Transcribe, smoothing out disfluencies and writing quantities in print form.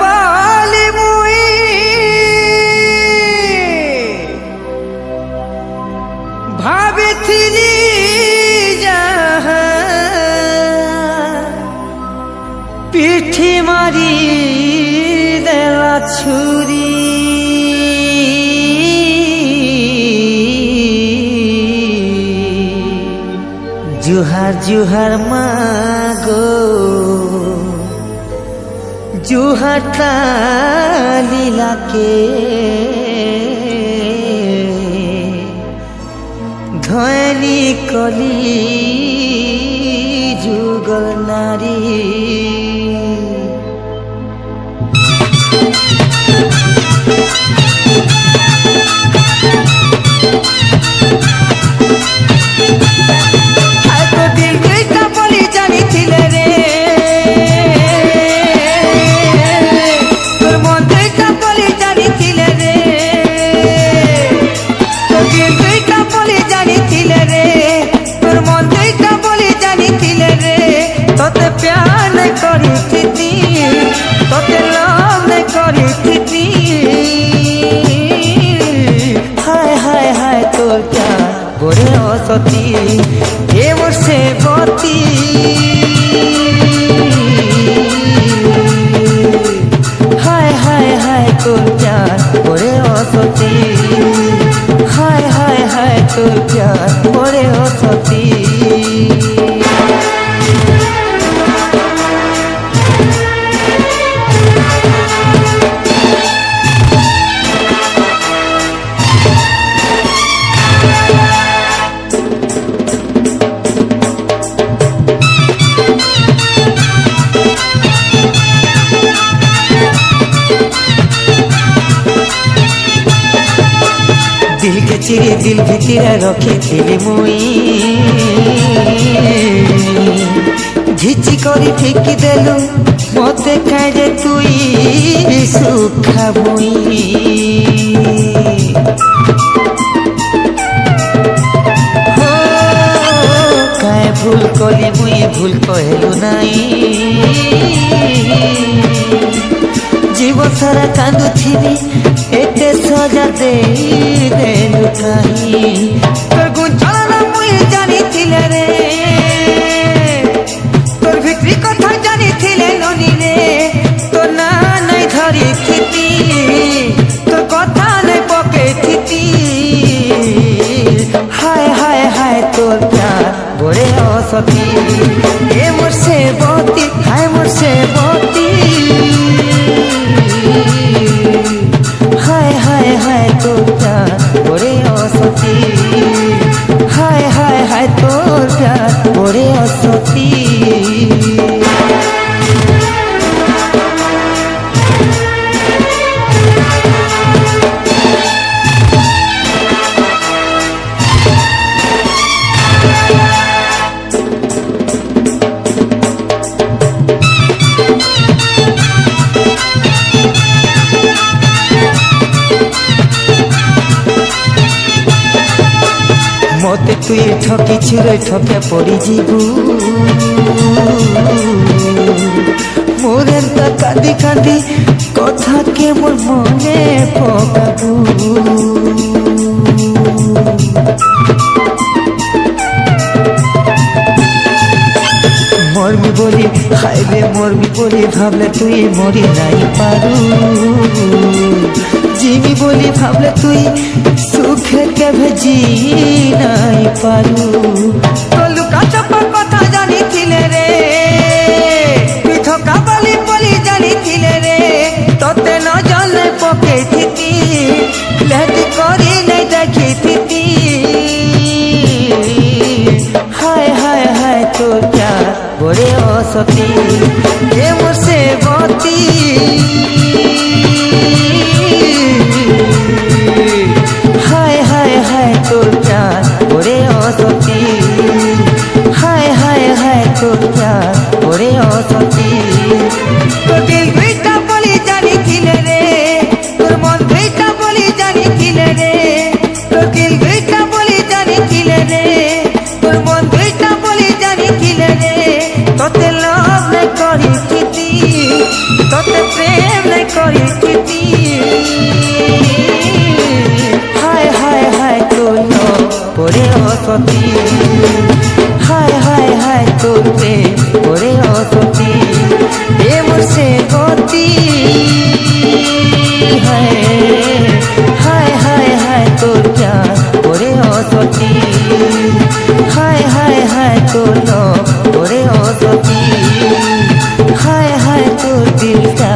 বলি মুই ভাবিছিলি যাহা পিঠি মারি দেলা ছুরি जुहार जुहार मागो जुहार लीला के धनी कली जुगल नारी गोरे असती हे वर्षे गति हाय हाय हाय तोर प्यार गोरे असती हाय हाय हाय तोर प्यार गोरे असती दिल के चिरी दिल भितरे रखी थी मुई घिची करी फेंकी देलु मते काजे तुई सुखा मुई हो काए भूल कली मुई भूल कहलु नाई जीवन सारा कांदु थी एते सजा दे देलु काई तोर गुंचना मुई जानी थिले रे तोर भितरी कथा जानी थिले ननी रे तो ना नहीं धरी थी तोर कथा नहीं पके थी हाय हाय हाय तोर प्यार गोरे असती ए मोर से बती हाय मोर से बती हाय हाय हाय तोर प्यार गोरे असती हाय हाय हाय तोर प्यार गोरे असती मते तुई ठकी छुरे ठके पड़ी जीबू मोरे ता कांदी कांदी कथा के मोर मने पकाबू मरमी बोली हायवे मरमी बोली भावले तुई मरी नहीं पारू जीवी बोली भावले तुई सुखे के भेजी नहीं पारू तो लुका चपा कथा जानी थिले रे तुई धोका बोली बोली जानी थिले रे तोते न जाने पके थी लेटी करी नहीं देखी थी हाय हाय हाय तोर प्यार गोरे असती ए मोर से गति हाय हाय हाय तोर प्यार गोरे असती हाय हाय हाय तोर प्यार गोरे असती तोर दिल दुईटा बोली जानी थिले रे तोर मन दुईटा बोली जानी थिले रे तोर दिल दुईटा बोली जानी थिले रे तोर मन दुईटा बोली जानी थिले रे तोते लव नहीं करी थी তোতে প্রেম নাই করি প্রীতি হায় হায় হায় তোর পরে অসতি হায় হায় হায় তোর প্রেম করে অসতি এ মুছে গতি হায় হায় হায় হায় তোর প্যার করে অসতি হায় হায় হায় তোর করে অসতি হায় হায় তোর দিলটা